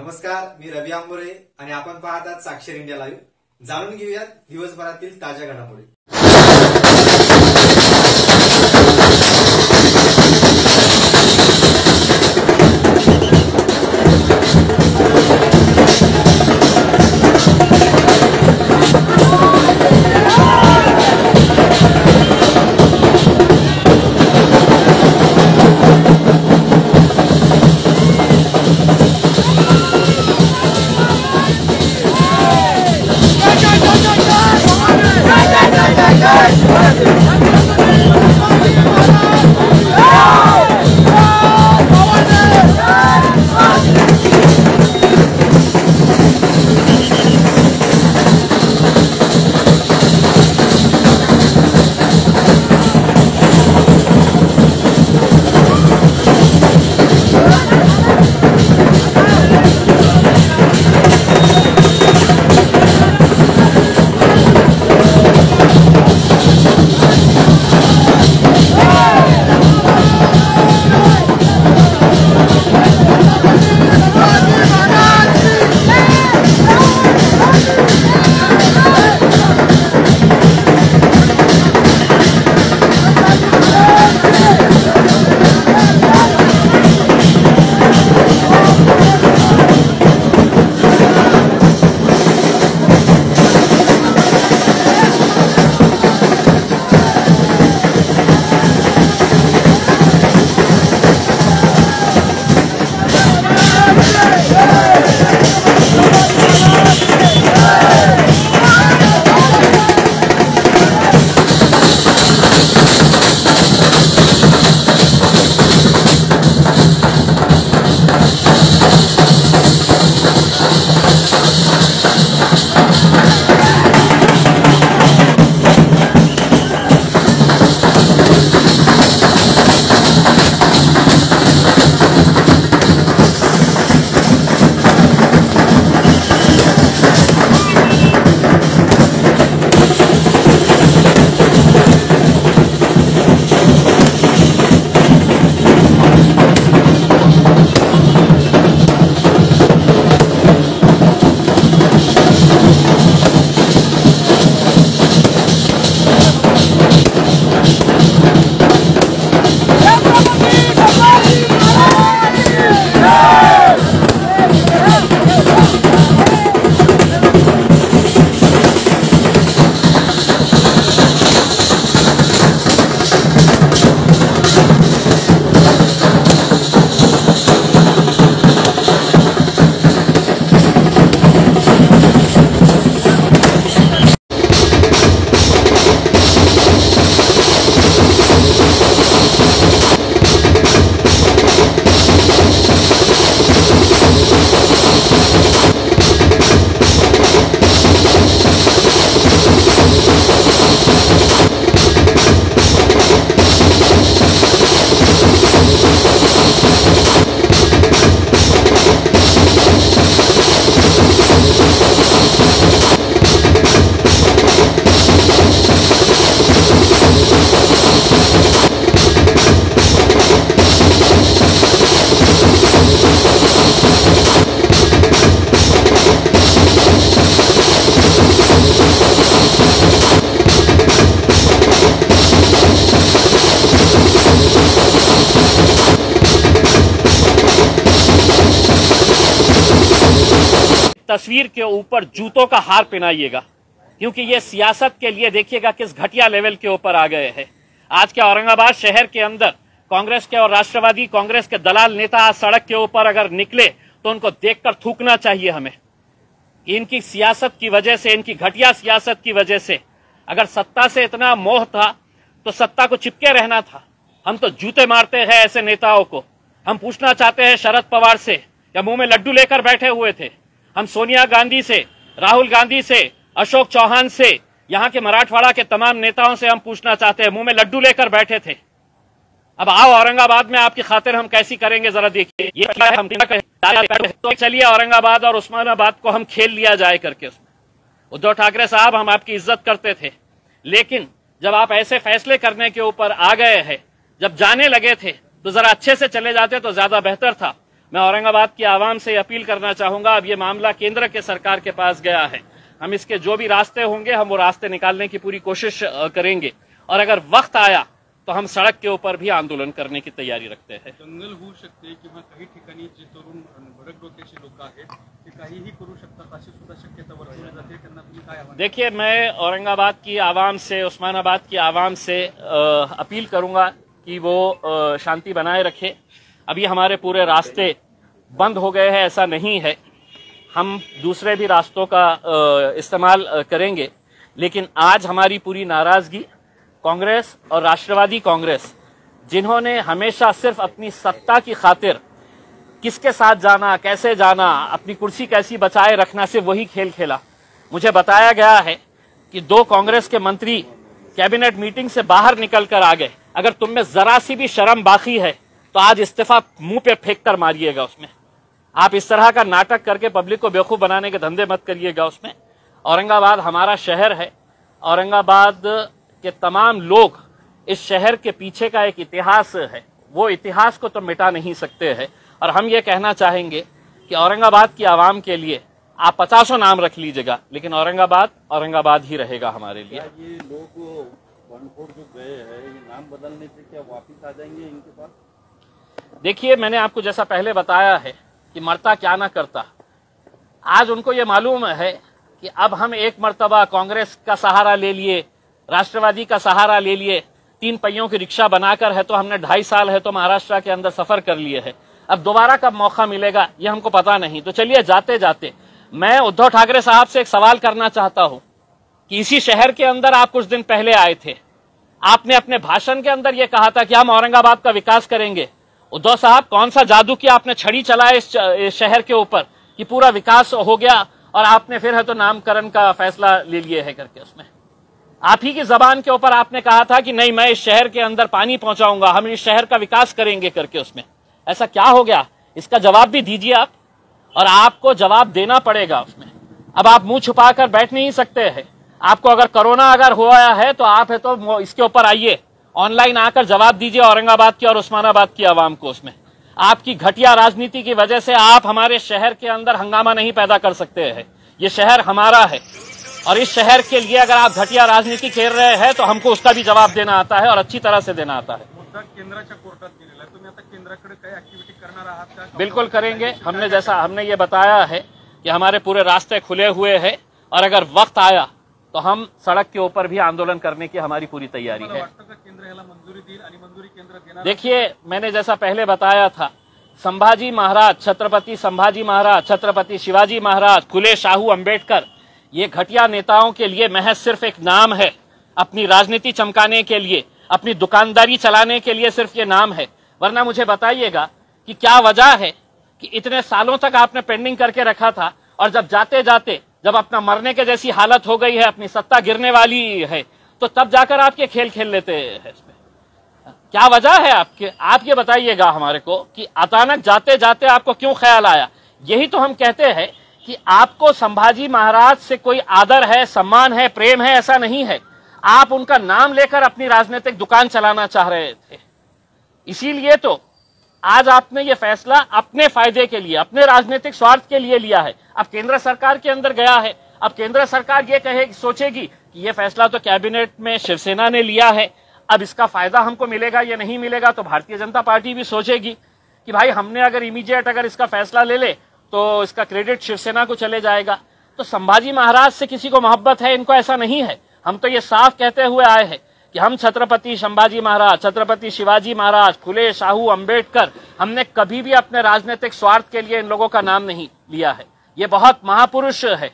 नमस्कार, मी रवी आंबोरे आणि आपण पाहतात साक्षर इंडिया लाईव्ह. जाणून घेऊयात दिवसभरातील ताज्या घडामोडी. तस्वीर के ऊपर जूतों का हार पहनाइएगा, क्योंकि ये सियासत के लिए देखिएगा किस घटिया लेवल के ऊपर आ गए हैं। आज के औरंगाबाद शहर के अंदर कांग्रेस के और राष्ट्रवादी कांग्रेस के दलाल नेता आज सड़क के ऊपर अगर निकले तो उनको देखकर थूकना चाहिए हमें। इनकी सियासत की वजह से, इनकी घटिया सियासत की वजह से अगर सत्ता से इतना मोह था तो सत्ता को चिपके रहना था। हम तो जूते मारते हैं ऐसे नेताओं को। हम पूछना चाहते हैं शरद पवार से, या मुंह में लड्डू लेकर बैठे हुए थे। हम सोनिया गांधी से, राहुल गांधी से, अशोक चौहान से, यहाँ के मराठवाड़ा के तमाम नेताओं से हम पूछना चाहते हैं, मुंह में लड्डू लेकर बैठे थे। अब आओ औरंगाबाद में आपकी खातिर हम कैसी करेंगे जरा देखिए। ये क्या है, हम तो चलिए औरंगाबाद और उस्मानाबाद को हम खेल लिया जाए करके। उसमें उद्धव ठाकरे साहब, हम आपकी इज्जत करते थे, लेकिन जब आप ऐसे फैसले करने के ऊपर आ गए हैं, जब जाने लगे थे तो जरा अच्छे से चले जाते तो ज्यादा बेहतर था। मैं औरंगाबाद की आवाम से अपील करना चाहूंगा, अब ये मामला केंद्र के सरकार के पास गया है, हम इसके जो भी रास्ते होंगे हम वो रास्ते निकालने की पूरी कोशिश करेंगे और अगर वक्त आया तो हम सड़क के ऊपर भी आंदोलन करने की तयारी रखते हैं. दंगल होऊ शकते किंवा काही ठिकाणी जे तरुण भडक डोक्याचे लोक आहेत ते काहीही करू शकतात अशी सुद्धा शक्यता वर्तवली जाते. त्यांना तुम्ही काय आव्हान? देखिए, मैं औरंगाबाद की आवाम से, उस्मानाबाद की आवाम से अपील करूंगा कि वो शांति बनाए रखे. अभी हमारे पूरे रास्ते बंद हो गए हैं ऐसा नहीं है, हम दूसरे भी रास्तों का इस्तेमाल करेंगे, लेकिन आज हमारी पूरी नाराजगी कांग्रेस और राष्ट्रवादी कांग्रेस, जिन्होंने हमेशा सिर्फ अपनी सत्ता की खातिर किसके साथ जाना, कैसे जाना, अपनी कुर्सी कैसी बचाए रखना, सिर्फ वही खेल खेला. मुझे बताया गया है कि 2 कांग्रेस के मंत्री कैबिनेट मीटिंग से बाहर निकल कर आ गए. अगर तुम में जरा सी भी शर्म बाकी है तो आज इस्तीफा मुंह पे फेंक कर मारिएगा उसमें. आप इस तरह का नाटक करके पब्लिक को बेवकूफ बनाने के धंधे मत करिएगा उसमें. औरंगाबाद हमारा शहर है, औरंगाबाद के तमाम लोग, इस शहर के पीछे का एक इतिहास है, वो इतिहास को तो मिटा नहीं सकते हैं. और हम ये कहना चाहेंगे कि औरंगाबाद की आवाम के लिए आप 50 नाम रख लीजिएगा, लेकिन औरंगाबाद औरंगाबाद ही रहेगा हमारे लिए. ये लोग 1-4 जो गए हैं, ये नाम बदलने से क्या वापिस आ जाएंगे इनके पास? देखिए, मैंने आपको जैसा पहले बताया है कि मरता क्या ना करता, आज उनको ये मालूम है कि अब हम एक मर्तबा कांग्रेस का सहारा ले लिए, राष्ट्रवादी का सहारा ले लिए, 3 पहियों की रिक्शा बनाकर है तो हमने 2.5 साल है तो महाराष्ट्र के अंदर सफर कर लिए है, अब दोबारा कब मौका मिलेगा ये हमको पता नहीं. तो चलिए, जाते जाते मैं उद्धव ठाकरे साहब से एक सवाल करना चाहता हूं कि इसी शहर के अंदर आप कुछ दिन पहले आए थे, आपने अपने भाषण के अंदर यह कहा था कि हम औरंगाबाद का विकास करेंगे. उद्धव साहब, कौन सा जादू किया आपने, छड़ी चलाए इस शहर के ऊपर कि पूरा विकास हो गया और आपने फिर है तो नामकरण का फैसला ले लिए है करके. उसमें आप ही की जबान के ऊपर आपने कहा था कि नहीं, मैं इस शहर के अंदर पानी पहुंचाऊंगा, हम इस शहर का विकास करेंगे करके. उसमें ऐसा क्या हो गया, इसका जवाब भी दीजिए आप, और आपको जवाब देना पड़ेगा उसमें. अब आप मुंह छुपा कर बैठ नहीं सकते हैं. आपको अगर कोरोना अगर हुआ है तो आप है तो इसके ऊपर आइए, ऑनलाइन आकर जवाब दीजिए औरंगाबाद की और उस्मानाबाद की आवाम को. उसमें आपकी घटिया राजनीति की वजह से आप हमारे शहर के अंदर हंगामा नहीं पैदा कर सकते हैं. ये शहर हमारा है और इस शहर के लिए अगर आप घटिया राजनीति खेल रहे हैं तो हमको उसका भी जवाब देना आता है और अच्छी तरह से देना आता है. मुद्दा केंद्राच्या कोर्टात गेलेला आहे, तुम्ही आता केंद्राकडे काही ऍक्टिव्हिटी करणार आहात का? बिल्कुल करेंगे. हमने ये बताया है कि हमारे पूरे रास्ते खुले हुए हैं और अगर वक्त आया तो हम सड़क के ऊपर भी आंदोलन करने की हमारी पूरी तैयारी है. केंद्र याला मंजुरी देईल आणि मंजुरी केंद्र देणार? देखिए, मैंने जैसा पहले बताया था, संभाजी महाराज, छत्रपति संभाजी महाराज, छत्रपति शिवाजी महाराज, फुले शाहू अंबेडकर, ये घटिया नेताओं के लिए महज सिर्फ एक नाम है. अपनी राजनीति चमकाने के लिए, अपनी दुकानदारी चलाने के लिए सिर्फ ये नाम है. वरना मुझे बताइएगा कि क्या वजह है कि इतने सालों तक आपने पेंडिंग करके रखा था और जब जाते जाते जब अपना मरने के जैसी हालत हो गई है, अपनी सत्ता गिरने वाली है, तो तब जाकर आप ये खेल खेल लेते हैं. क्या वजह है आपके, आप ये बताइएगा हमारे को कि अचानक जाते जाते आपको क्यों ख्याल आया. यही तो हम कहते हैं कि आपको संभाजी महाराज से कोई आदर है, सम्मान है, प्रेम है, ऐसा नहीं है. आप उनका नाम लेकर अपनी राजनीतिक दुकान चलाना चाह रहे थे. इसीलिए तो आज आपने ये फैसला अपने फायदे के लिए, अपने राजनीतिक स्वार्थ के लिए लिया है. अब केंद्र सरकार के अंदर गया है, अब केंद्र सरकार ये सोचेगी कि ये फैसला तो कैबिनेट में शिवसेना ने लिया है, अब इसका फायदा हमको मिलेगा या नहीं मिलेगा. तो भारतीय जनता पार्टी भी सोचेगी कि भाई हमने अगर इमीडिएट अगर इसका फैसला ले ले तो इसका क्रेडिट शिवसेना को चले जाएगा. तो संभाजी महाराज से किसी को मोहब्बत है, इनको ऐसा नहीं है. हम तो ये साफ कहते हुए आए हैं कि हम छत्रपति संभाजी महाराज, छत्रपति शिवाजी महाराज, फुले शाहू अंबेडकर, हमने कभी भी अपने राजनीतिक स्वार्थ के लिए इन लोगों का नाम नहीं लिया है. ये बहुत महापुरुष है,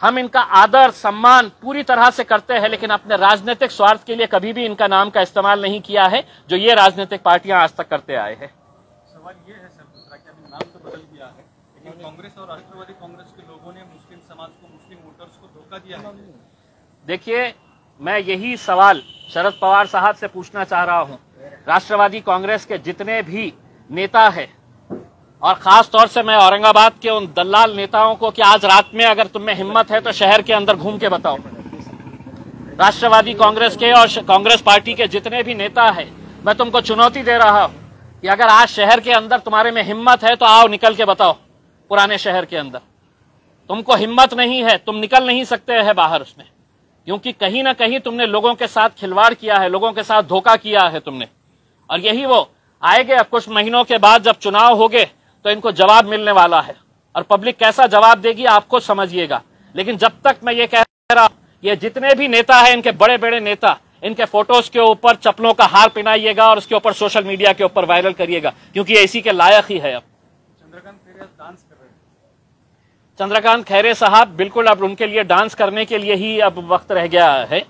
हम इनका आदर सम्मान पूरी तरह से करते हैं, लेकिन अपने राजनीतिक स्वार्थ के लिए कभी भी इनका नाम का इस्तेमाल नहीं किया है, जो ये राजनीतिक पार्टियां आज तक करते आए हैं. सवाल ये है सर दूसरा कि अभी नाम तो बदल गया है, लेकिन कांग्रेस और राष्ट्रवादी कांग्रेस के लोगों ने मुस्लिम समाज को, मुस्लिम वोटर्स को धोखा दिया है. देखिए, मैं यही सवाल शरद पवार साहब से पूछना चाह रहा हूं. राष्ट्रवादी कांग्रेस के जितने भी नेता हैं, और खास तौर से मैं औरंगाबाद के उन दलाल नेताओं को कि आज रात में अगर तुम में हिम्मत है तो शहर के अंदर घूम के बताओ. राष्ट्रवादी कांग्रेस के और कांग्रेस पार्टी के जितने भी नेता हैं, मैं तुमको चुनौती दे रहा हूं कि अगर आज शहर के अंदर तुम्हारे में हिम्मत है तो आओ निकल के बताओ। पुराने शहर के अंदर तुमको हिम्मत नहीं है, तुम निकल नहीं सकते हैं बाहर उसमें, क्योंकि कहीं ना कहीं तुमने लोगों के साथ खिलवाड़ किया है, लोगों के साथ धोखा किया है तुमने। और यही वो आएंगे अब कुछ महीनों के बाद जब चुनाव होंगे तो इनको जवाब मिलने वाला है, और पब्लिक कैसा जवाब देगी आप खुद समझिएगा। लेकिन जब तक मैं ये कह रहा हूं, ये जितने भी नेता हैं, इनके बड़े बड़े नेता, इनके फोटोज के ऊपर चप्पलों का हार पहनाइएगा और उसके ऊपर सोशल मीडिया के ऊपर वायरल करिएगा, क्योंकि ये इसी के लायक ही है। अब चंद्रकांत खैरे डांस कर रहे हैं। चंद्रकांत खैरे साहब बिल्कुल अब उनके लिए डांस करने के लिए ही अब वक्त रह गया है,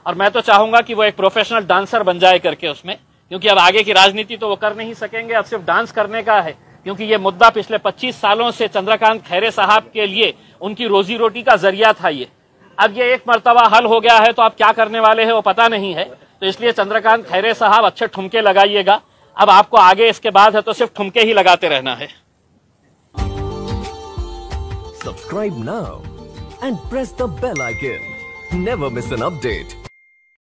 और मैं तो चाहूंगा कि वो एक प्रोफेशनल डांसर बन जाए करके उसमें, क्योंकि अब आगे की राजनीति तो वो कर नहीं सकेंगे, अब सिर्फ डांस करने का है। क्योंकि ये मुद्दा पिछले 25 सालों से चंद्रकांत खैरे साहब के लिए उनकी रोजी रोटी का जरिया था ये। अब ये एक मर्तबा हल हो गया है तो आप क्या करने वाले हैं वो पता नहीं है। तो इसलिए चंद्रकांत खैरे साहब अच्छे ठुमके लगाइएगा। अब आपको आगे इसके बाद है तो सिर्फ ठुमके ही लगाते रहना है। Subscribe now and press the bell icon. Never miss an update.